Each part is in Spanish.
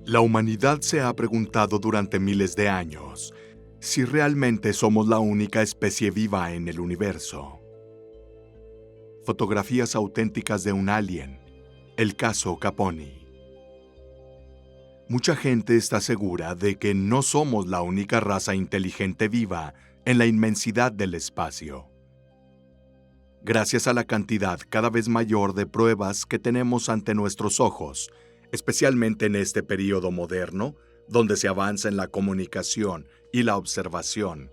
La humanidad se ha preguntado durante miles de años si realmente somos la única especie viva en el universo. Fotografías auténticas de un alien, el caso Caponi. Mucha gente está segura de que no somos la única raza inteligente viva en la inmensidad del espacio. Gracias a la cantidad cada vez mayor de pruebas que tenemos ante nuestros ojos, especialmente en este período moderno, donde se avanza en la comunicación y la observación,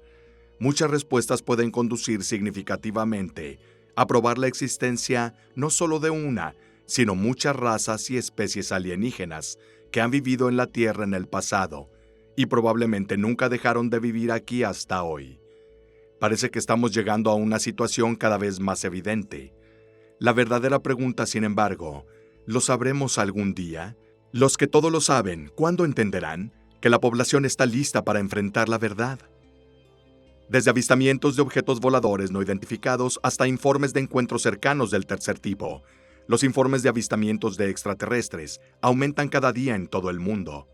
muchas respuestas pueden conducir significativamente a probar la existencia no solo de una, sino muchas razas y especies alienígenas que han vivido en la Tierra en el pasado y probablemente nunca dejaron de vivir aquí hasta hoy. Parece que estamos llegando a una situación cada vez más evidente. La verdadera pregunta, sin embargo, ¿lo sabremos algún día? Los que todo lo saben, ¿cuándo entenderán que la población está lista para enfrentar la verdad? Desde avistamientos de objetos voladores no identificados hasta informes de encuentros cercanos del tercer tipo, los informes de avistamientos de extraterrestres aumentan cada día en todo el mundo.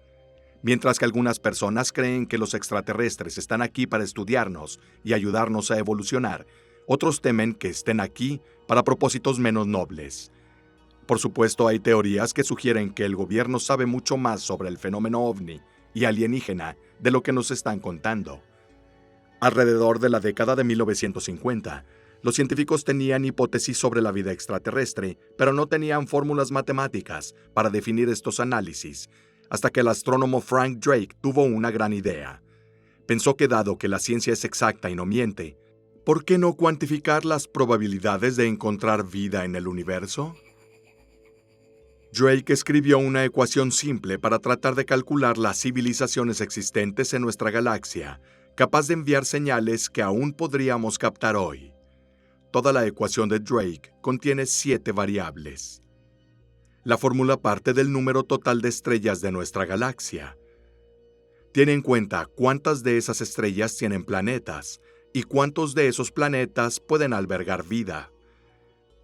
Mientras que algunas personas creen que los extraterrestres están aquí para estudiarnos y ayudarnos a evolucionar, otros temen que estén aquí para propósitos menos nobles. Por supuesto, hay teorías que sugieren que el gobierno sabe mucho más sobre el fenómeno ovni y alienígena de lo que nos están contando. Alrededor de la década de 1950, los científicos tenían hipótesis sobre la vida extraterrestre, pero no tenían fórmulas matemáticas para definir estos análisis, hasta que el astrónomo Frank Drake tuvo una gran idea. Pensó que dado que la ciencia es exacta y no miente, ¿por qué no cuantificar las probabilidades de encontrar vida en el universo? Drake escribió una ecuación simple para tratar de calcular las civilizaciones existentes en nuestra galaxia, capaz de enviar señales que aún podríamos captar hoy. Toda la ecuación de Drake contiene 7 variables. La fórmula parte del número total de estrellas de nuestra galaxia. Tiene en cuenta cuántas de esas estrellas tienen planetas y cuántos de esos planetas pueden albergar vida.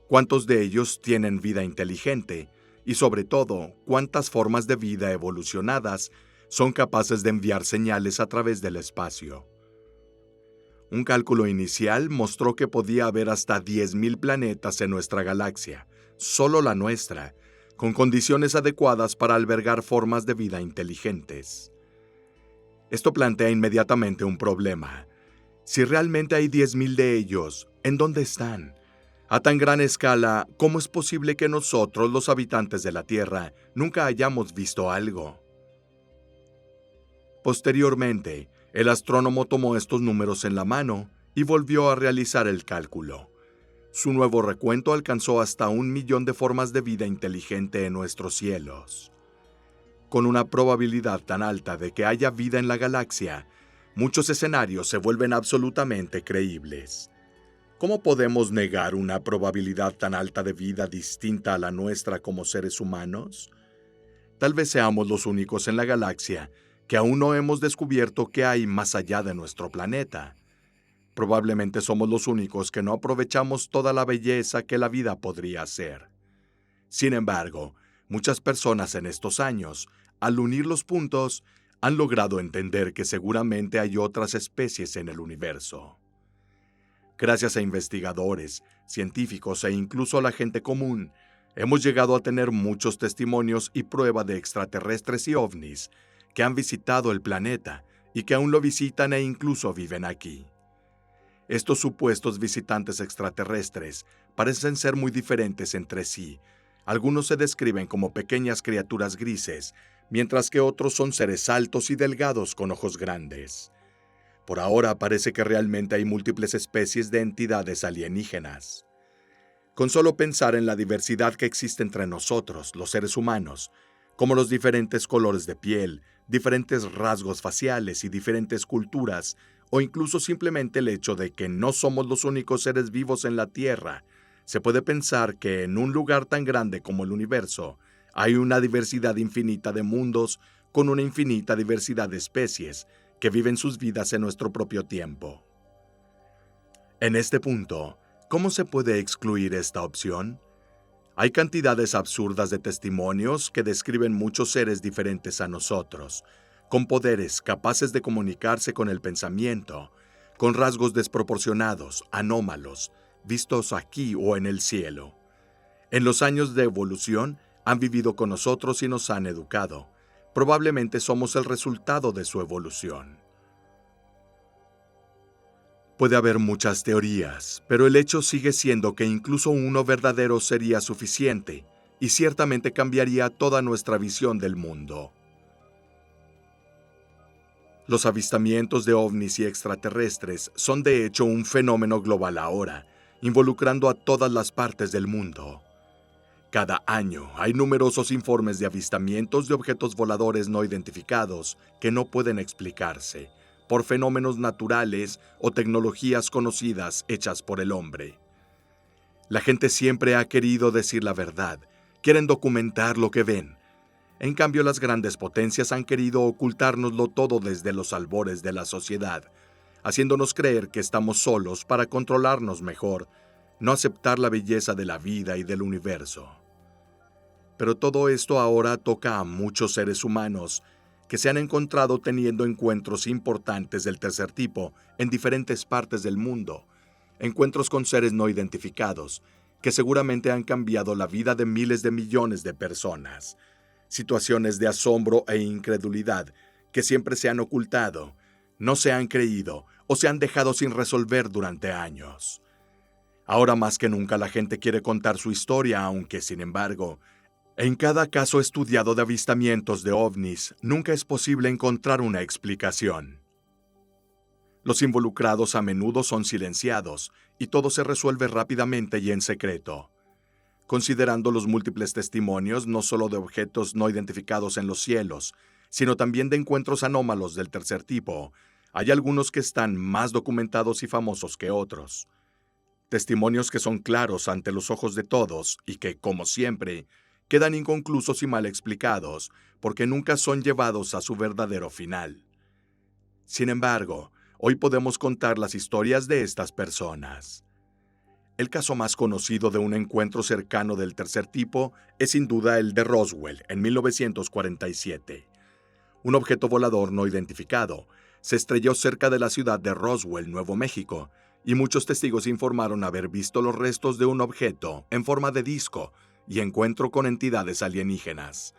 Cuántos de ellos tienen vida inteligente y, sobre todo, cuántas formas de vida evolucionadas son capaces de enviar señales a través del espacio. Un cálculo inicial mostró que podía haber hasta 10.000 planetas en nuestra galaxia, solo la nuestra, con condiciones adecuadas para albergar formas de vida inteligentes. Esto plantea inmediatamente un problema. Si realmente hay 10.000 de ellos, ¿en dónde están? A tan gran escala, ¿cómo es posible que nosotros, los habitantes de la Tierra, nunca hayamos visto algo? Posteriormente, el astrónomo tomó estos números en la mano y volvió a realizar el cálculo. Su nuevo recuento alcanzó hasta 1.000.000 de formas de vida inteligente en nuestros cielos. Con una probabilidad tan alta de que haya vida en la galaxia, muchos escenarios se vuelven absolutamente creíbles. ¿Cómo podemos negar una probabilidad tan alta de vida distinta a la nuestra como seres humanos? Tal vez seamos los únicos en la galaxia que aún no hemos descubierto qué hay más allá de nuestro planeta. Probablemente somos los únicos que no aprovechamos toda la belleza que la vida podría ser. Sin embargo, muchas personas en estos años, al unir los puntos, han logrado entender que seguramente hay otras especies en el universo. Gracias a investigadores, científicos e incluso a la gente común, hemos llegado a tener muchos testimonios y prueba de extraterrestres y ovnis que han visitado el planeta y que aún lo visitan e incluso viven aquí. Estos supuestos visitantes extraterrestres parecen ser muy diferentes entre sí. Algunos se describen como pequeñas criaturas grises, mientras que otros son seres altos y delgados con ojos grandes. Por ahora parece que realmente hay múltiples especies de entidades alienígenas. Con solo pensar en la diversidad que existe entre nosotros, los seres humanos, como los diferentes colores de piel, diferentes rasgos faciales y diferentes culturas, o incluso simplemente el hecho de que no somos los únicos seres vivos en la Tierra, se puede pensar que en un lugar tan grande como el universo, hay una diversidad infinita de mundos con una infinita diversidad de especies que viven sus vidas en nuestro propio tiempo. En este punto, ¿cómo se puede excluir esta opción? Hay cantidades absurdas de testimonios que describen muchos seres diferentes a nosotros, con poderes capaces de comunicarse con el pensamiento, con rasgos desproporcionados, anómalos, vistos aquí o en el cielo. En los años de evolución, han vivido con nosotros y nos han educado. Probablemente somos el resultado de su evolución. Puede haber muchas teorías, pero el hecho sigue siendo que incluso uno verdadero sería suficiente y ciertamente cambiaría toda nuestra visión del mundo. Los avistamientos de ovnis y extraterrestres son de hecho un fenómeno global ahora, involucrando a todas las partes del mundo. Cada año hay numerosos informes de avistamientos de objetos voladores no identificados que no pueden explicarse por fenómenos naturales o tecnologías conocidas hechas por el hombre. La gente siempre ha querido decir la verdad, quieren documentar lo que ven. En cambio, las grandes potencias han querido ocultárnoslo todo desde los albores de la sociedad, haciéndonos creer que estamos solos para controlarnos mejor, no aceptar la belleza de la vida y del universo. Pero todo esto ahora toca a muchos seres humanos que se han encontrado teniendo encuentros importantes del tercer tipo en diferentes partes del mundo, encuentros con seres no identificados, que seguramente han cambiado la vida de miles de millones de personas. Situaciones de asombro e incredulidad que siempre se han ocultado, no se han creído o se han dejado sin resolver durante años. Ahora más que nunca la gente quiere contar su historia, aunque, sin embargo, en cada caso estudiado de avistamientos de ovnis, nunca es posible encontrar una explicación. Los involucrados a menudo son silenciados y todo se resuelve rápidamente y en secreto. Considerando los múltiples testimonios no solo de objetos no identificados en los cielos, sino también de encuentros anómalos del tercer tipo, hay algunos que están más documentados y famosos que otros. Testimonios que son claros ante los ojos de todos y que, como siempre, quedan inconclusos y mal explicados porque nunca son llevados a su verdadero final. Sin embargo, hoy podemos contar las historias de estas personas. El caso más conocido de un encuentro cercano del tercer tipo es sin duda el de Roswell en 1947. Un objeto volador no identificado se estrelló cerca de la ciudad de Roswell, Nuevo México, y muchos testigos informaron haber visto los restos de un objeto en forma de disco y encuentro con entidades alienígenas.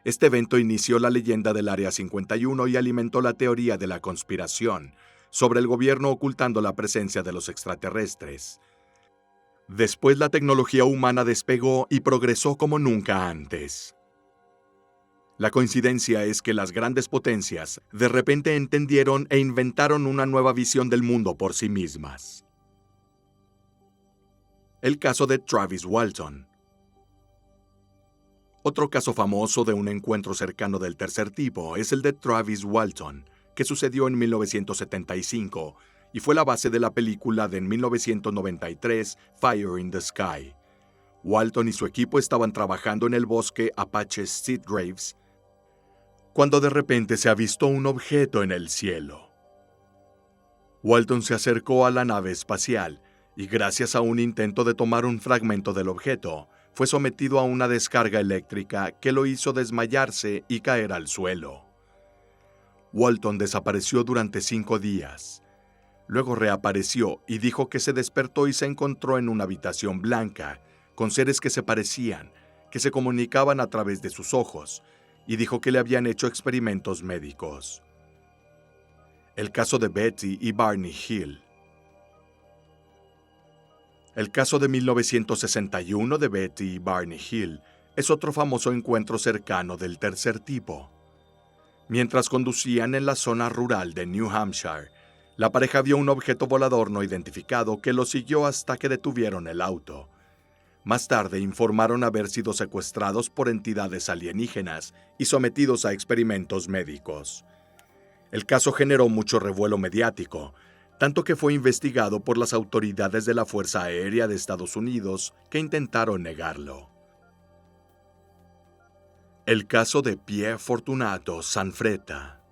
Este evento inició la leyenda del Área 51 y alimentó la teoría de la conspiración sobre el gobierno ocultando la presencia de los extraterrestres. Después la tecnología humana despegó y progresó como nunca antes. La coincidencia es que las grandes potencias de repente entendieron e inventaron una nueva visión del mundo por sí mismas. El caso de Travis Walton. Otro caso famoso de un encuentro cercano del tercer tipo es el de Travis Walton, que sucedió en 1975 y fue la base de la película de 1993 Fire in the Sky. Walton y su equipo estaban trabajando en el bosque Apache Seed Graves cuando de repente se avistó un objeto en el cielo. Walton se acercó a la nave espacial y gracias a un intento de tomar un fragmento del objeto, fue sometido a una descarga eléctrica que lo hizo desmayarse y caer al suelo. Walton desapareció durante 5 días. Luego reapareció y dijo que se despertó y se encontró en una habitación blanca, con seres que se parecían, que se comunicaban a través de sus ojos, y dijo que le habían hecho experimentos médicos. El caso de Betty y Barney Hill. El caso de 1961 de Betty y Barney Hill es otro famoso encuentro cercano del tercer tipo. Mientras conducían en la zona rural de New Hampshire, la pareja vio un objeto volador no identificado que lo siguió hasta que detuvieron el auto. Más tarde informaron haber sido secuestrados por entidades alienígenas y sometidos a experimentos médicos. El caso generó mucho revuelo mediático, tanto que fue investigado por las autoridades de la Fuerza Aérea de Estados Unidos, que intentaron negarlo. El caso de Pier Fortunato Sanfretta.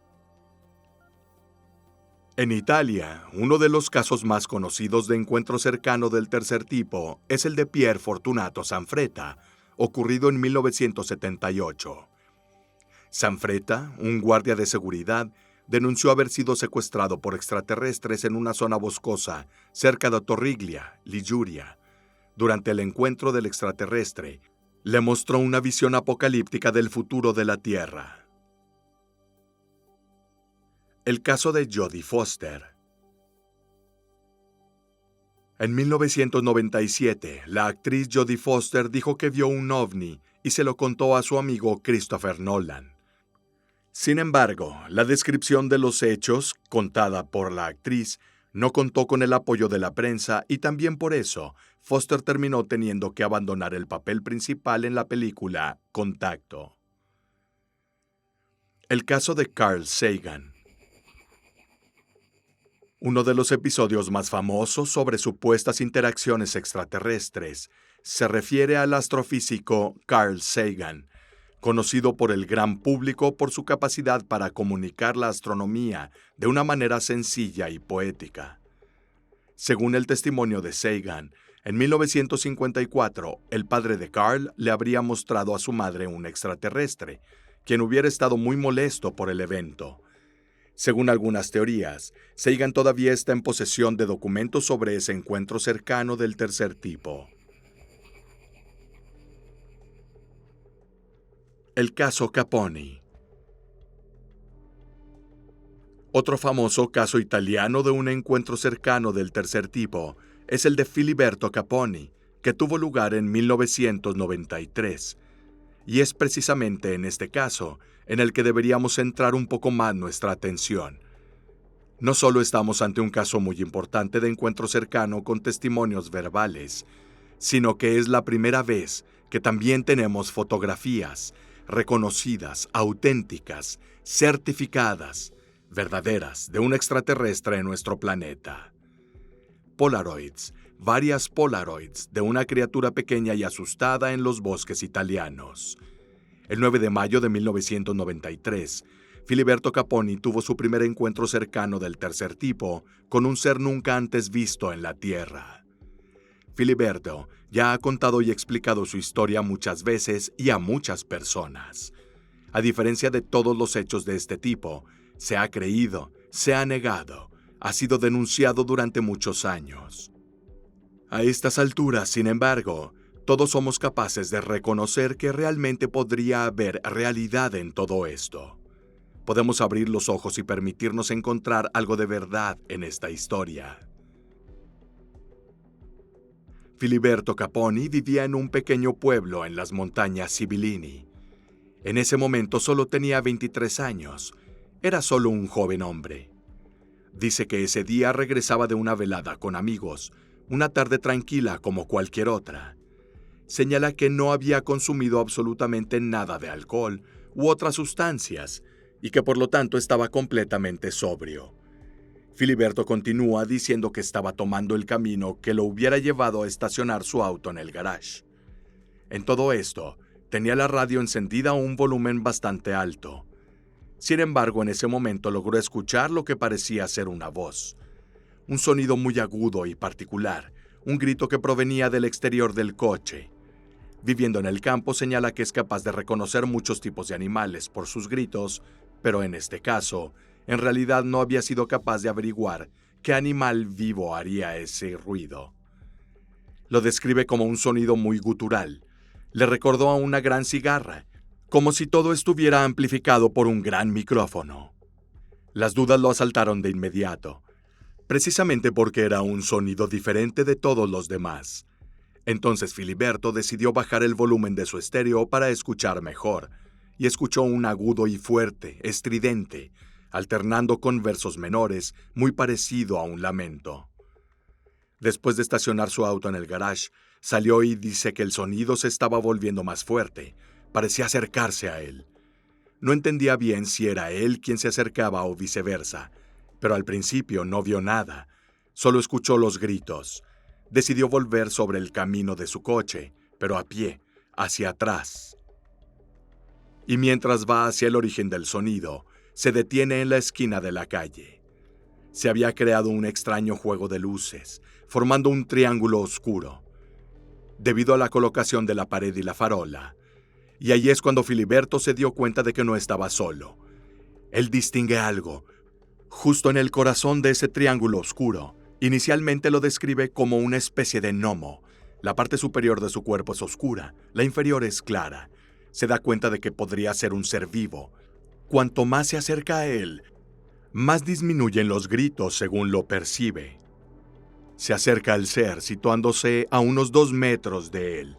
En Italia, uno de los casos más conocidos de encuentro cercano del tercer tipo es el de Pier Fortunato Sanfretta, ocurrido en 1978. Sanfretta, un guardia de seguridad, denunció haber sido secuestrado por extraterrestres en una zona boscosa cerca de Torriglia, Liguria. Durante el encuentro del extraterrestre, le mostró una visión apocalíptica del futuro de la Tierra. El caso de Jodie Foster. En 1997, la actriz Jodie Foster dijo que vio un ovni y se lo contó a su amigo Christopher Nolan. Sin embargo, la descripción de los hechos, contada por la actriz, no contó con el apoyo de la prensa y también por eso, Foster terminó teniendo que abandonar el papel principal en la película Contacto. El caso de Carl Sagan. Uno de los episodios más famosos sobre supuestas interacciones extraterrestres se refiere al astrofísico Carl Sagan, conocido por el gran público por su capacidad para comunicar la astronomía de una manera sencilla y poética. Según el testimonio de Sagan, en 1954, el padre de Carl le habría mostrado a su madre un extraterrestre, quien hubiera estado muy molesto por el evento. Según algunas teorías, Sagan todavía está en posesión de documentos sobre ese encuentro cercano del tercer tipo. El caso Caponi. Otro famoso caso italiano de un encuentro cercano del tercer tipo es el de Filiberto Caponi, que tuvo lugar en 1993. Y es precisamente en este caso en el que deberíamos centrar un poco más nuestra atención. No solo estamos ante un caso muy importante de encuentro cercano con testimonios verbales, sino que es la primera vez que también tenemos fotografías reconocidas, auténticas, certificadas, verdaderas, de un extraterrestre en nuestro planeta. Polaroids, varias Polaroids de una criatura pequeña y asustada en los bosques italianos. El 9 de mayo de 1993, Filiberto Caponi tuvo su primer encuentro cercano del tercer tipo con un ser nunca antes visto en la Tierra. Filiberto ya ha contado y explicado su historia muchas veces y a muchas personas. A diferencia de todos los hechos de este tipo, se ha creído, se ha negado, ha sido denunciado durante muchos años. A estas alturas, sin embargo, todos somos capaces de reconocer que realmente podría haber realidad en todo esto. Podemos abrir los ojos y permitirnos encontrar algo de verdad en esta historia. Filiberto Caponi vivía en un pequeño pueblo en las montañas Sibillini. En ese momento solo tenía 23 años. Era solo un joven hombre. Dice que ese día regresaba de una velada con amigos, una tarde tranquila como cualquier otra. Señala que no había consumido absolutamente nada de alcohol u otras sustancias y que por lo tanto estaba completamente sobrio. Filiberto continúa diciendo que estaba tomando el camino que lo hubiera llevado a estacionar su auto en el garage. En todo esto, tenía la radio encendida a un volumen bastante alto. Sin embargo, en ese momento logró escuchar lo que parecía ser una voz. Un sonido muy agudo y particular, un grito que provenía del exterior del coche. Viviendo en el campo, señala que es capaz de reconocer muchos tipos de animales por sus gritos, pero en este caso, en realidad no había sido capaz de averiguar qué animal vivo haría ese ruido. Lo describe como un sonido muy gutural. Le recordó a una gran cigarra, como si todo estuviera amplificado por un gran micrófono. Las dudas lo asaltaron de inmediato, precisamente porque era un sonido diferente de todos los demás. Entonces Filiberto decidió bajar el volumen de su estéreo para escuchar mejor, y escuchó un agudo y fuerte, estridente, alternando con versos menores, muy parecido a un lamento. Después de estacionar su auto en el garage, salió y dice que el sonido se estaba volviendo más fuerte, parecía acercarse a él. No entendía bien si era él quien se acercaba o viceversa, pero al principio no vio nada, solo escuchó los gritos. Decidió volver sobre el camino de su coche, pero a pie, hacia atrás. Y mientras va hacia el origen del sonido, se detiene en la esquina de la calle. Se había creado un extraño juego de luces, formando un triángulo oscuro, debido a la colocación de la pared y la farola. Y ahí es cuando Filiberto se dio cuenta de que no estaba solo. Él distingue algo, justo en el corazón de ese triángulo oscuro. Inicialmente lo describe como una especie de gnomo. La parte superior de su cuerpo es oscura, la inferior es clara. Se da cuenta de que podría ser un ser vivo. Cuanto más se acerca a él, más disminuyen los gritos según lo percibe. Se acerca al ser, situándose a unos 2 metros de él.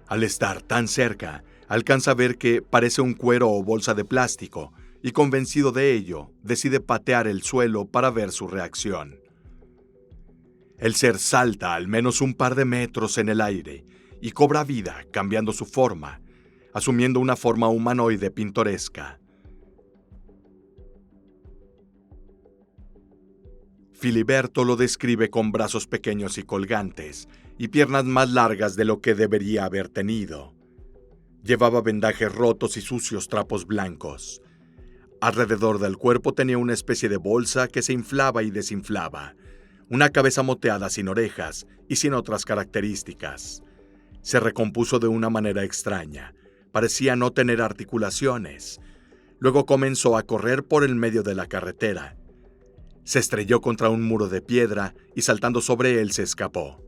Al estar tan cerca, alcanza a ver que parece un cuero o bolsa de plástico, y convencido de ello, decide patear el suelo para ver su reacción. El ser salta al menos un par de metros en el aire y cobra vida, cambiando su forma, asumiendo una forma humanoide pintoresca. Filiberto lo describe con brazos pequeños y colgantes, y piernas más largas de lo que debería haber tenido. Llevaba vendajes rotos y sucios trapos blancos. Alrededor del cuerpo tenía una especie de bolsa que se inflaba y desinflaba, una cabeza moteada sin orejas y sin otras características. Se recompuso de una manera extraña, parecía no tener articulaciones. Luego comenzó a correr por el medio de la carretera. Se estrelló contra un muro de piedra y saltando sobre él se escapó.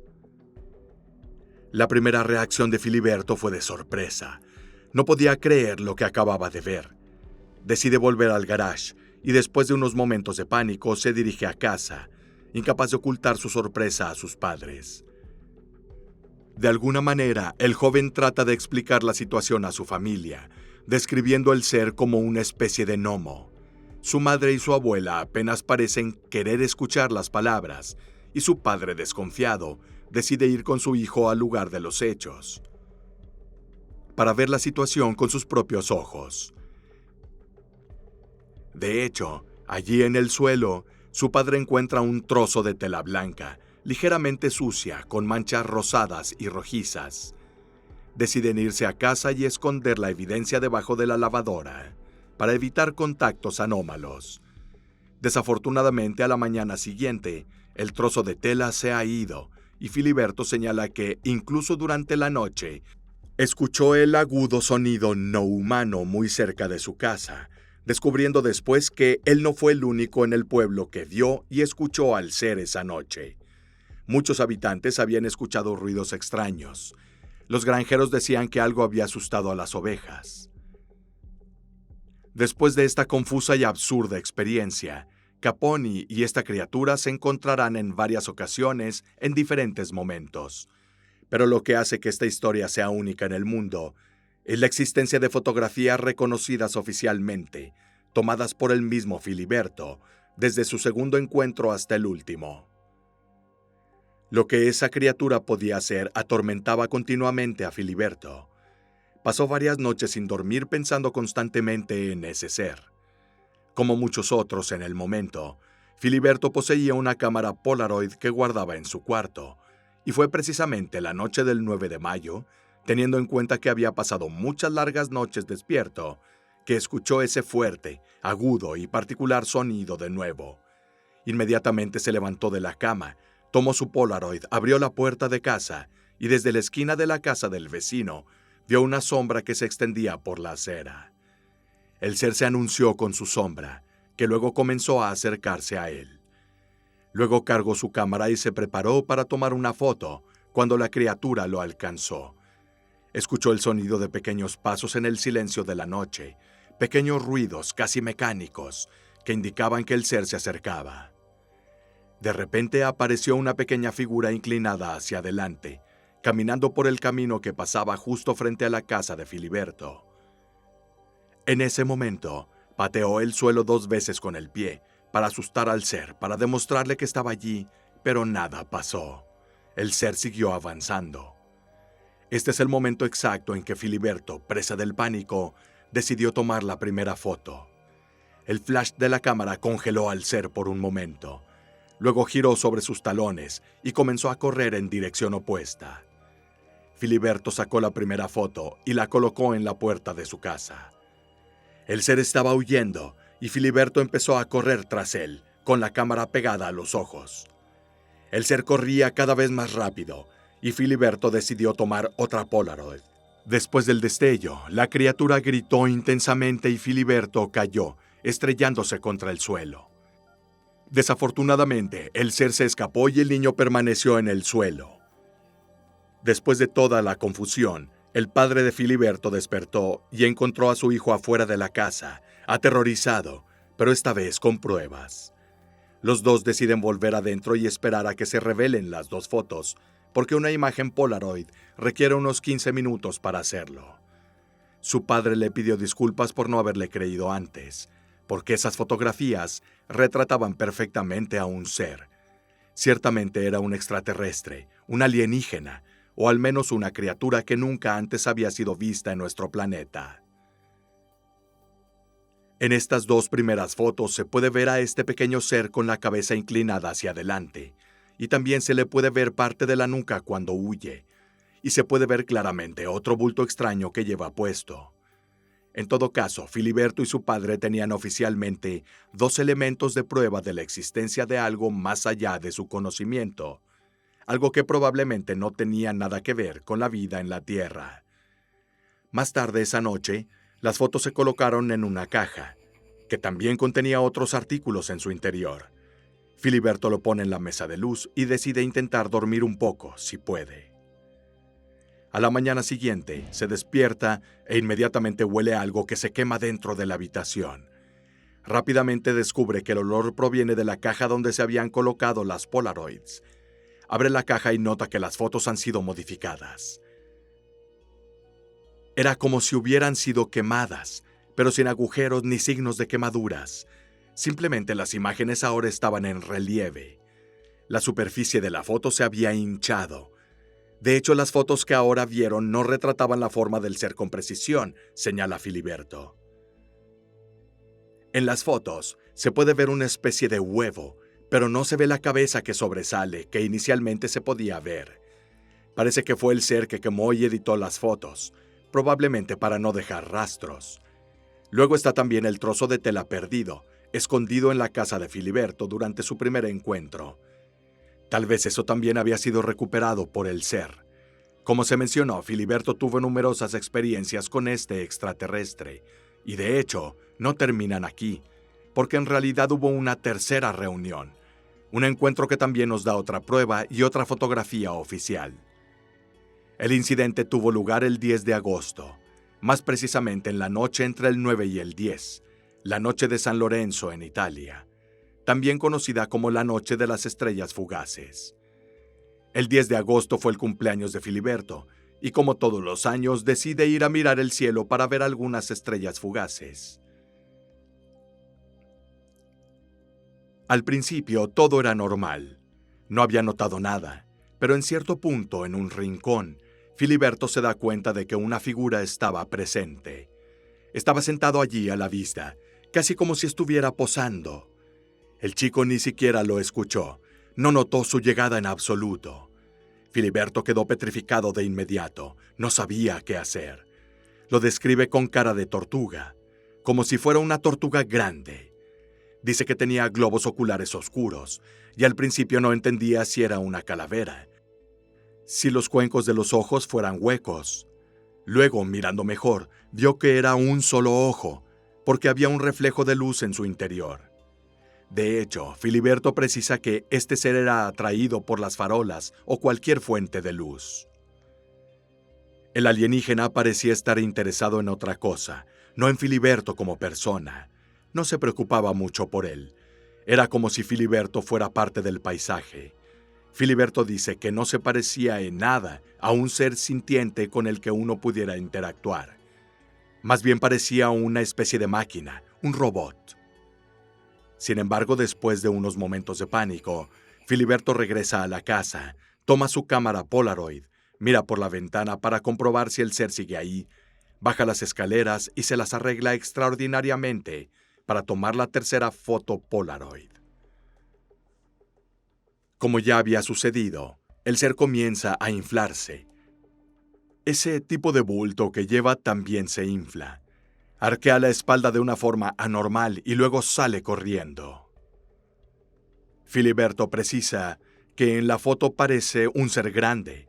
La primera reacción de Filiberto fue de sorpresa. No podía creer lo que acababa de ver. Decide volver al garage y después de unos momentos de pánico se dirige a casa, incapaz de ocultar su sorpresa a sus padres. De alguna manera, el joven trata de explicar la situación a su familia, describiendo el ser como una especie de gnomo. Su madre y su abuela apenas parecen querer escuchar las palabras, y su padre, desconfiado, decide ir con su hijo al lugar de los hechos, para ver la situación con sus propios ojos. De hecho, allí en el suelo, su padre encuentra un trozo de tela blanca, ligeramente sucia, con manchas rosadas y rojizas. Deciden irse a casa y esconder la evidencia debajo de la lavadora, para evitar contactos anómalos. Desafortunadamente, a la mañana siguiente, el trozo de tela se ha ido, y Filiberto señala que, incluso durante la noche, escuchó el agudo sonido no humano muy cerca de su casa, descubriendo después que él no fue el único en el pueblo que vio y escuchó al ser esa noche. Muchos habitantes habían escuchado ruidos extraños. Los granjeros decían que algo había asustado a las ovejas. Después de esta confusa y absurda experiencia, Caponi y esta criatura se encontrarán en varias ocasiones en diferentes momentos. Pero lo que hace que esta historia sea única en el mundo es la existencia de fotografías reconocidas oficialmente, tomadas por el mismo Filiberto, desde su segundo encuentro hasta el último. Lo que esa criatura podía hacer atormentaba continuamente a Filiberto. Pasó varias noches sin dormir pensando constantemente en ese ser. Como muchos otros en el momento, Filiberto poseía una cámara Polaroid que guardaba en su cuarto, y fue precisamente la noche del 9 de mayo, teniendo en cuenta que había pasado muchas largas noches despierto, que escuchó ese fuerte, agudo y particular sonido de nuevo. Inmediatamente se levantó de la cama, tomó su Polaroid, abrió la puerta de casa, y desde la esquina de la casa del vecino, vio una sombra que se extendía por la acera. El ser se anunció con su sombra, que luego comenzó a acercarse a él. Luego cargó su cámara y se preparó para tomar una foto cuando la criatura lo alcanzó. Escuchó el sonido de pequeños pasos en el silencio de la noche, pequeños ruidos casi mecánicos que indicaban que el ser se acercaba. De repente apareció una pequeña figura inclinada hacia adelante, caminando por el camino que pasaba justo frente a la casa de Filiberto. En ese momento, pateó el suelo 2 veces con el pie, para asustar al ser, para demostrarle que estaba allí, pero nada pasó. El ser siguió avanzando. Este es el momento exacto en que Filiberto, presa del pánico, decidió tomar la primera foto. El flash de la cámara congeló al ser por un momento. Luego giró sobre sus talones y comenzó a correr en dirección opuesta. Filiberto sacó la primera foto y la colocó en la puerta de su casa. El ser estaba huyendo y Filiberto empezó a correr tras él, con la cámara pegada a los ojos. El ser corría cada vez más rápido, y Filiberto decidió tomar otra Polaroid. Después del destello, la criatura gritó intensamente y Filiberto cayó, estrellándose contra el suelo. Desafortunadamente, el ser se escapó y el niño permaneció en el suelo. Después de toda la confusión, el padre de Filiberto despertó y encontró a su hijo afuera de la casa, aterrorizado, pero esta vez con pruebas. Los dos deciden volver adentro y esperar a que se revelen las dos fotos, porque una imagen Polaroid requiere unos 15 minutos para hacerlo. Su padre le pidió disculpas por no haberle creído antes, porque esas fotografías retrataban perfectamente a un ser. Ciertamente era un extraterrestre, un alienígena, o al menos una criatura que nunca antes había sido vista en nuestro planeta. En estas dos primeras fotos se puede ver a este pequeño ser con la cabeza inclinada hacia adelante, y también se le puede ver parte de la nuca cuando huye, y se puede ver claramente otro bulto extraño que lleva puesto. En todo caso, Filiberto y su padre tenían oficialmente dos elementos de prueba de la existencia de algo más allá de su conocimiento, algo que probablemente no tenía nada que ver con la vida en la Tierra. Más tarde esa noche, las fotos se colocaron en una caja, que también contenía otros artículos en su interior. Filiberto lo pone en la mesa de luz y decide intentar dormir un poco, si puede. A la mañana siguiente, se despierta e inmediatamente huele algo que se quema dentro de la habitación. Rápidamente descubre que el olor proviene de la caja donde se habían colocado las Polaroids. Abre la caja y nota que las fotos han sido modificadas. Era como si hubieran sido quemadas, pero sin agujeros ni signos de quemaduras. Simplemente las imágenes ahora estaban en relieve. La superficie de la foto se había hinchado. De hecho, las fotos que ahora vieron no retrataban la forma del ser con precisión, señala Filiberto. En las fotos se puede ver una especie de huevo, pero no se ve la cabeza que sobresale, que inicialmente se podía ver. Parece que fue el ser que quemó y editó las fotos, probablemente para no dejar rastros. Luego está también el trozo de tela perdido, escondido en la casa de Filiberto durante su primer encuentro. Tal vez eso también había sido recuperado por el ser. Como se mencionó, Filiberto tuvo numerosas experiencias con este extraterrestre, y de hecho, no terminan aquí, porque en realidad hubo una tercera reunión, un encuentro que también nos da otra prueba y otra fotografía oficial. El incidente tuvo lugar el 10 de agosto, más precisamente en la noche entre el 9 y el 10, la noche de San Lorenzo en Italia, también conocida como la noche de las estrellas fugaces. El 10 de agosto fue el cumpleaños de Filiberto, y como todos los años decide ir a mirar el cielo para ver algunas estrellas fugaces. Al principio todo era normal. No había notado nada, pero en cierto punto, en un rincón, Filiberto se da cuenta de que una figura estaba presente. Estaba sentado allí a la vista, casi como si estuviera posando. El chico ni siquiera lo escuchó, no notó su llegada en absoluto. Filiberto quedó petrificado de inmediato, no sabía qué hacer. Lo describe con cara de tortuga, como si fuera una tortuga grande. Dice que tenía globos oculares oscuros, y al principio no entendía si era una calavera, si los cuencos de los ojos fueran huecos. Luego, mirando mejor, vio que era un solo ojo, porque había un reflejo de luz en su interior. De hecho, Filiberto precisa que este ser era atraído por las farolas o cualquier fuente de luz. El alienígena parecía estar interesado en otra cosa, no en Filiberto como persona. No se preocupaba mucho por él. Era como si Filiberto fuera parte del paisaje. Filiberto dice que no se parecía en nada a un ser sintiente con el que uno pudiera interactuar. Más bien parecía una especie de máquina, un robot. Sin embargo, después de unos momentos de pánico, Filiberto regresa a la casa, toma su cámara Polaroid, mira por la ventana para comprobar si el ser sigue ahí, baja las escaleras y se las arregla extraordinariamente para tomar la tercera foto Polaroid. Como ya había sucedido, el ser comienza a inflarse. Ese tipo de bulto que lleva también se infla. Arquea la espalda de una forma anormal y luego sale corriendo. Filiberto precisa que en la foto parece un ser grande,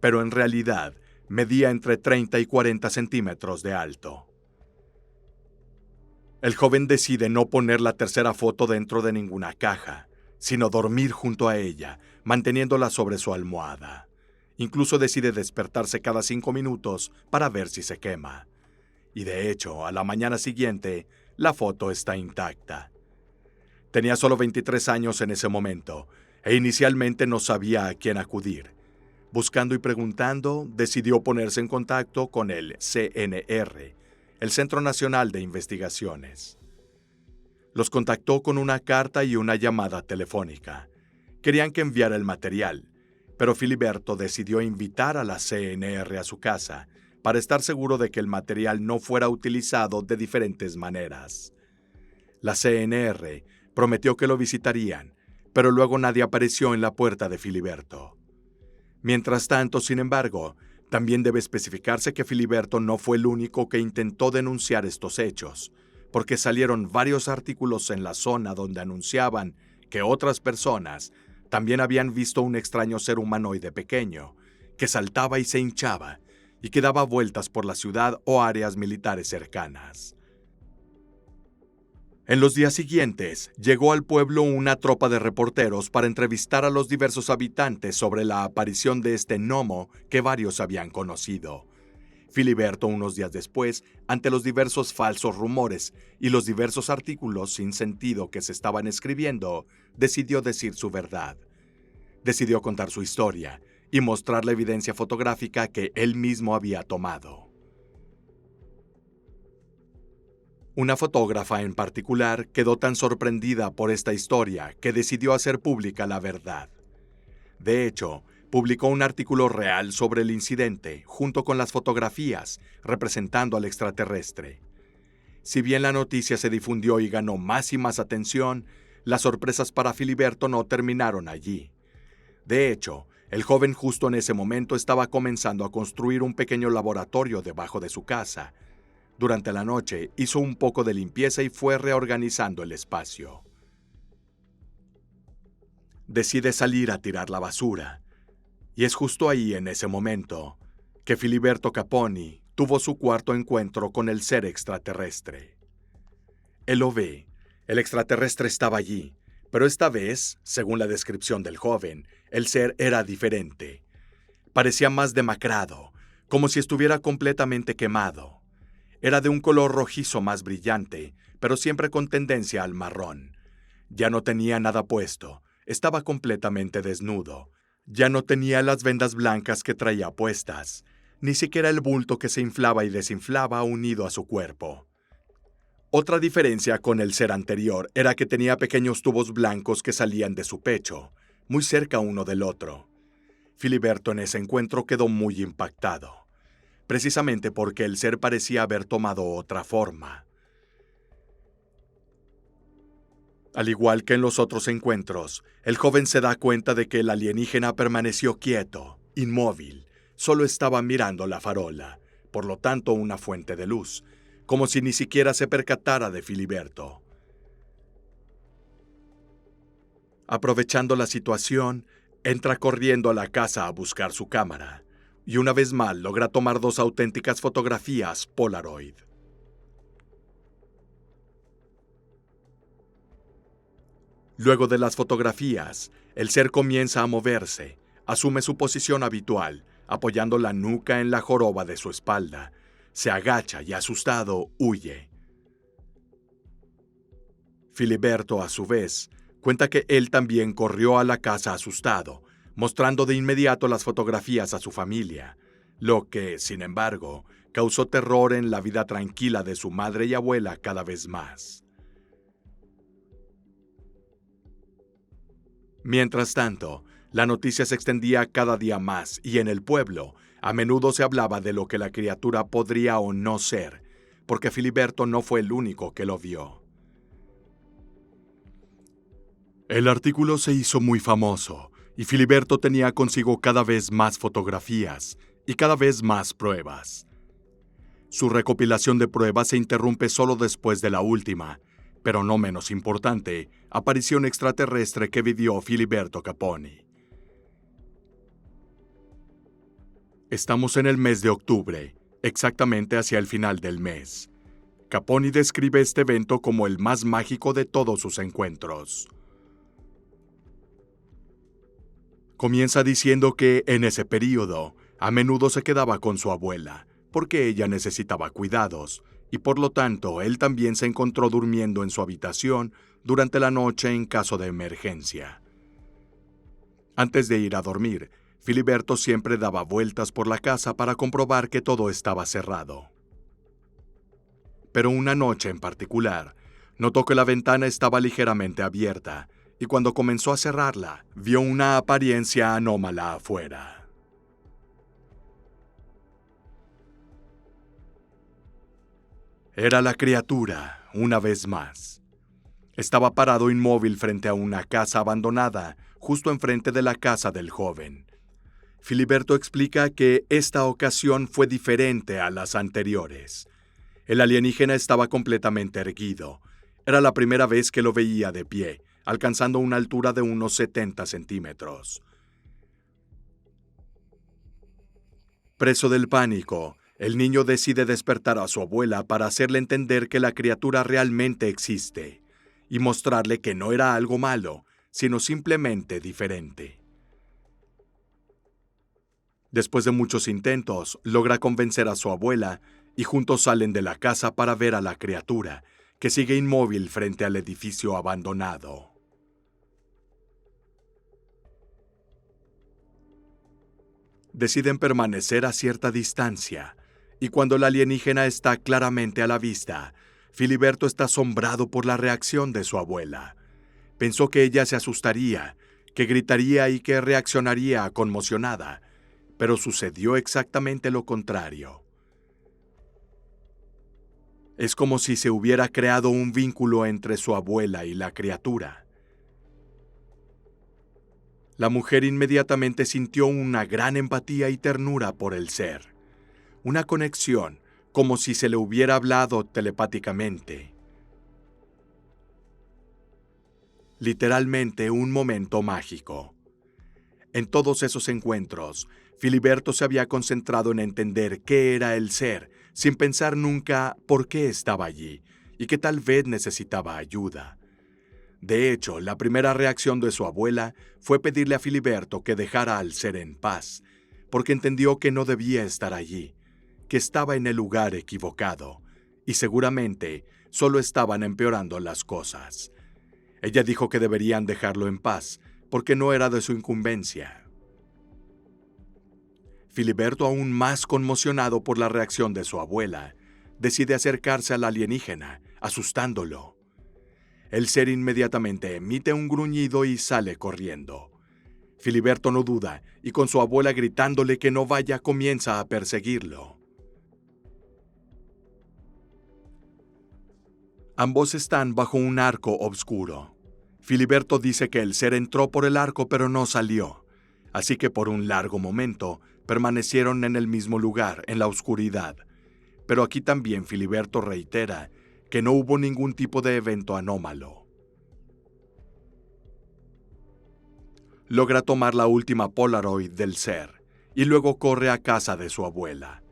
pero en realidad medía entre 30 y 40 centímetros de alto. El joven decide no poner la tercera foto dentro de ninguna caja, sino dormir junto a ella, manteniéndola sobre su almohada. Incluso decide despertarse cada 5 minutos para ver si se quema. Y de hecho, a la mañana siguiente, la foto está intacta. Tenía solo 23 años en ese momento, e inicialmente no sabía a quién acudir. Buscando y preguntando, decidió ponerse en contacto con el CNR, el Centro Nacional de Investigaciones. Los contactó con una carta y una llamada telefónica. Querían que enviara el material, pero Filiberto decidió invitar a la CNR a su casa para estar seguro de que el material no fuera utilizado de diferentes maneras. La CNR prometió que lo visitarían, pero luego nadie apareció en la puerta de Filiberto. Mientras tanto, sin embargo, también debe especificarse que Filiberto no fue el único que intentó denunciar estos hechos, porque salieron varios artículos en la zona donde anunciaban que otras personas también habían visto un extraño ser humanoide pequeño, que saltaba y se hinchaba, y que daba vueltas por la ciudad o áreas militares cercanas. En los días siguientes, llegó al pueblo una tropa de reporteros para entrevistar a los diversos habitantes sobre la aparición de este gnomo que varios habían conocido. Filiberto, unos días después, ante los diversos falsos rumores y los diversos artículos sin sentido que se estaban escribiendo, decidió decir su verdad. Decidió contar su historia y mostrar la evidencia fotográfica que él mismo había tomado. Una fotógrafa en particular quedó tan sorprendida por esta historia que decidió hacer pública la verdad. De hecho, publicó un artículo real sobre el incidente, junto con las fotografías, representando al extraterrestre. Si bien la noticia se difundió y ganó más y más atención, las sorpresas para Filiberto no terminaron allí. De hecho, el joven justo en ese momento estaba comenzando a construir un pequeño laboratorio debajo de su casa. Durante la noche hizo un poco de limpieza y fue reorganizando el espacio. Decide salir a tirar la basura, y es justo ahí, en ese momento, que Filiberto Caponi tuvo su cuarto encuentro con el ser extraterrestre. Él lo ve, el extraterrestre estaba allí, pero esta vez, según la descripción del joven, el ser era diferente. Parecía más demacrado, como si estuviera completamente quemado. Era de un color rojizo más brillante, pero siempre con tendencia al marrón. Ya no tenía nada puesto, estaba completamente desnudo. Ya no tenía las vendas blancas que traía puestas, ni siquiera el bulto que se inflaba y desinflaba unido a su cuerpo. Otra diferencia con el ser anterior era que tenía pequeños tubos blancos que salían de su pecho, muy cerca uno del otro. Filiberto en ese encuentro quedó muy impactado, precisamente porque el ser parecía haber tomado otra forma. Al igual que en los otros encuentros, el joven se da cuenta de que el alienígena permaneció quieto, inmóvil, solo estaba mirando la farola, por lo tanto una fuente de luz, como si ni siquiera se percatara de Filiberto. Aprovechando la situación, entra corriendo a la casa a buscar su cámara, y una vez más logra tomar 2 auténticas fotografías Polaroid. Luego de las fotografías, el ser comienza a moverse, asume su posición habitual, apoyando la nuca en la joroba de su espalda, se agacha y asustado huye. Filiberto, a su vez, cuenta que él también corrió a la casa asustado, mostrando de inmediato las fotografías a su familia, lo que, sin embargo, causó terror en la vida tranquila de su madre y abuela cada vez más. Mientras tanto, la noticia se extendía cada día más y en el pueblo a menudo se hablaba de lo que la criatura podría o no ser, porque Filiberto no fue el único que lo vio. El artículo se hizo muy famoso y Filiberto tenía consigo cada vez más fotografías y cada vez más pruebas. Su recopilación de pruebas se interrumpe solo después de la última, Pero no menos importante, aparición extraterrestre que vivió Filiberto Caponi. Estamos en el mes de octubre, exactamente hacia el final del mes. Caponi describe este evento como el más mágico de todos sus encuentros. Comienza diciendo que, en ese período, a menudo se quedaba con su abuela, porque ella necesitaba cuidados, y por lo tanto él también se encontró durmiendo en su habitación durante la noche en caso de emergencia. Antes de ir a dormir, Filiberto siempre daba vueltas por la casa para comprobar que todo estaba cerrado. Pero una noche en particular, notó que la ventana estaba ligeramente abierta, y cuando comenzó a cerrarla, vio una apariencia anómala afuera. Era la criatura, una vez más. Estaba parado inmóvil frente a una casa abandonada, justo enfrente de la casa del joven. Filiberto explica que esta ocasión fue diferente a las anteriores. El alienígena estaba completamente erguido. Era la primera vez que lo veía de pie, alcanzando una altura de unos 70 centímetros. Preso del pánico, el niño decide despertar a su abuela para hacerle entender que la criatura realmente existe y mostrarle que no era algo malo, sino simplemente diferente. Después de muchos intentos, logra convencer a su abuela y juntos salen de la casa para ver a la criatura, que sigue inmóvil frente al edificio abandonado. Deciden permanecer a cierta distancia, y cuando el alienígena está claramente a la vista, Filiberto está asombrado por la reacción de su abuela. Pensó que ella se asustaría, que gritaría y que reaccionaría conmocionada, pero sucedió exactamente lo contrario. Es como si se hubiera creado un vínculo entre su abuela y la criatura. La mujer inmediatamente sintió una gran empatía y ternura por el ser. Una conexión, como si se le hubiera hablado telepáticamente. Literalmente un momento mágico. En todos esos encuentros, Filiberto se había concentrado en entender qué era el ser, sin pensar nunca por qué estaba allí y que tal vez necesitaba ayuda. De hecho, la primera reacción de su abuela fue pedirle a Filiberto que dejara al ser en paz, porque entendió que no debía estar allí, que estaba en el lugar equivocado, y seguramente solo estaban empeorando las cosas. Ella dijo que deberían dejarlo en paz, porque no era de su incumbencia. Filiberto, aún más conmocionado por la reacción de su abuela, decide acercarse al alienígena, asustándolo. El ser inmediatamente emite un gruñido y sale corriendo. Filiberto no duda, y con su abuela gritándole que no vaya, comienza a perseguirlo. Ambos están bajo un arco oscuro. Filiberto dice que el ser entró por el arco pero no salió, así que por un largo momento permanecieron en el mismo lugar, en la oscuridad. Pero aquí también Filiberto reitera que no hubo ningún tipo de evento anómalo. Logra tomar la última Polaroid del ser y luego corre a casa de su abuela.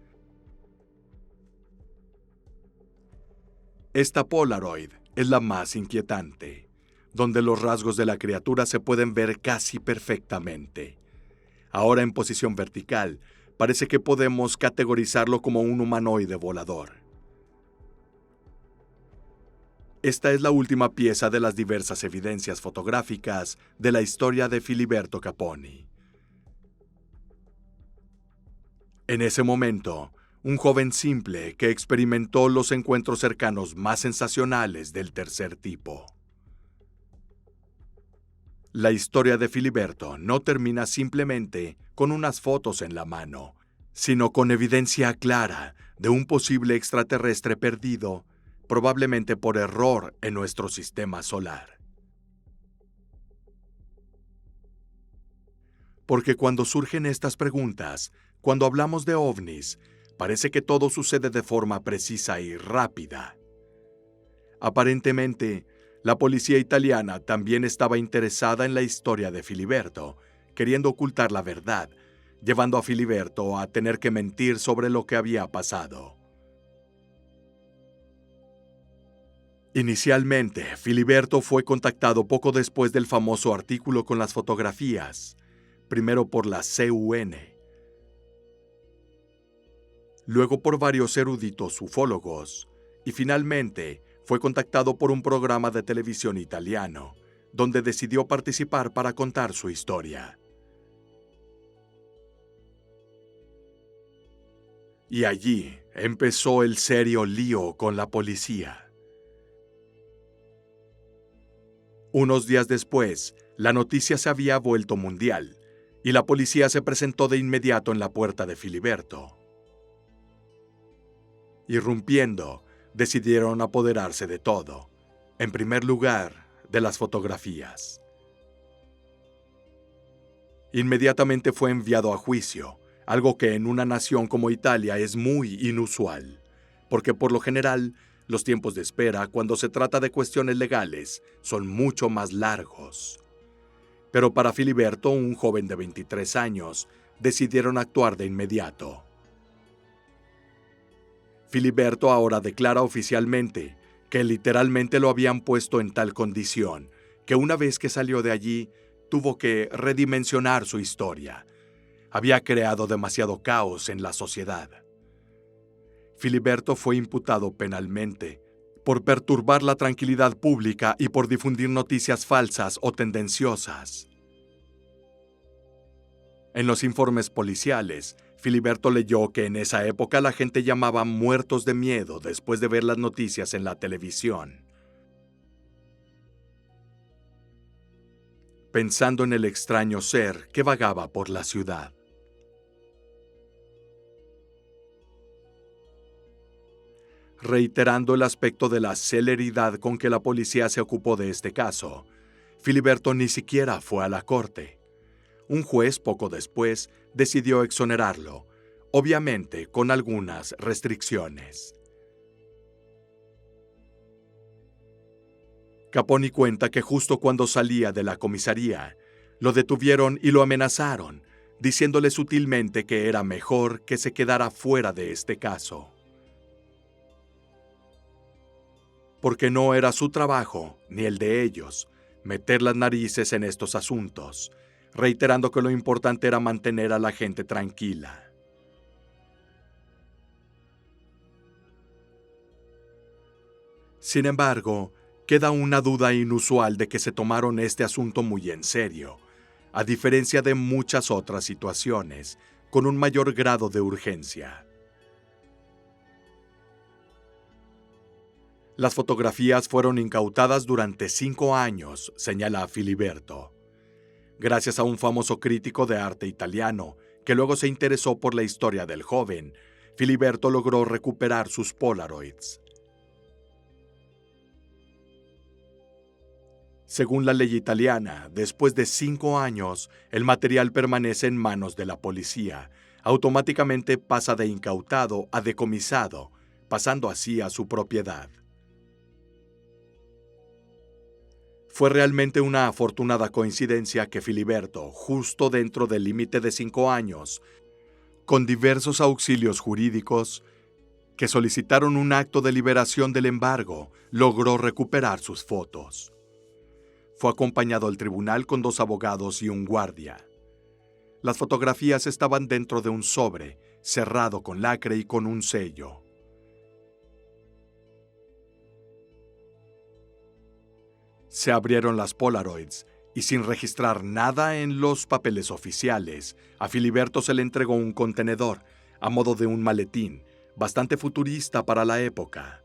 Esta Polaroid es la más inquietante, donde los rasgos de la criatura se pueden ver casi perfectamente. Ahora en posición vertical, parece que podemos categorizarlo como un humanoide volador. Esta es la última pieza de las diversas evidencias fotográficas de la historia de Filiberto Caponi. En ese momento, un joven simple que experimentó los encuentros cercanos más sensacionales del tercer tipo. La historia de Filiberto no termina simplemente con unas fotos en la mano, sino con evidencia clara de un posible extraterrestre perdido, probablemente por error en nuestro sistema solar. Porque cuando surgen estas preguntas, cuando hablamos de ovnis, parece que todo sucede de forma precisa y rápida. Aparentemente, La policía italiana también estaba interesada en la historia de Filiberto, queriendo ocultar la verdad, llevando a Filiberto a tener que mentir sobre lo que había pasado. Inicialmente, Filiberto fue contactado poco después del famoso artículo con las fotografías, primero por la CUN, luego por varios eruditos ufólogos, y finalmente fue contactado por un programa de televisión italiano, donde decidió participar para contar su historia. Y allí empezó el serio lío con la policía. Unos días después, la noticia se había vuelto mundial, y la policía se presentó de inmediato en la puerta de Filiberto. Irrumpiendo, decidieron apoderarse de todo, en primer lugar, de las fotografías. Inmediatamente fue enviado a juicio, algo que en una nación como Italia es muy inusual, porque por lo general, los tiempos de espera cuando se trata de cuestiones legales son mucho más largos. Pero para Filiberto, un joven de 23 años, decidieron actuar de inmediato. Filiberto ahora declara oficialmente que literalmente lo habían puesto en tal condición que una vez que salió de allí, tuvo que redimensionar su historia. Había creado demasiado caos en la sociedad. Filiberto fue imputado penalmente por perturbar la tranquilidad pública y por difundir noticias falsas o tendenciosas. En los informes policiales, Filiberto leyó que en esa época la gente llamaba muertos de miedo después de ver las noticias en la televisión. Pensando en el extraño ser que vagaba por la ciudad. Reiterando el aspecto de la celeridad con que la policía se ocupó de este caso, Filiberto ni siquiera fue a la corte. Un juez poco después decidió exonerarlo, obviamente con algunas restricciones. Caponi cuenta que justo cuando salía de la comisaría, lo detuvieron y lo amenazaron, diciéndole sutilmente que era mejor que se quedara fuera de este caso. Porque no era su trabajo, ni el de ellos, meter las narices en estos asuntos, reiterando que lo importante era mantener a la gente tranquila. Sin embargo, queda una duda inusual de que se tomaron este asunto muy en serio, a diferencia de muchas otras situaciones, con un mayor grado de urgencia. Las fotografías fueron incautadas durante 5 años, señala Filiberto. Gracias a un famoso crítico de arte italiano, que luego se interesó por la historia del joven, Filiberto logró recuperar sus Polaroids. Según la ley italiana, después de 5 años, el material permanece en manos de la policía. Automáticamente pasa de incautado a decomisado, pasando así a su propiedad. Fue realmente una afortunada coincidencia que Filiberto, justo dentro del límite de 5 años, con diversos auxilios jurídicos que solicitaron un acto de liberación del embargo, logró recuperar sus fotos. Fue acompañado al tribunal con 2 abogados y un guardia. Las fotografías estaban dentro de un sobre, cerrado con lacre y con un sello. Se abrieron las Polaroids y sin registrar nada en los papeles oficiales, a Filiberto se le entregó un contenedor, a modo de un maletín, bastante futurista para la época.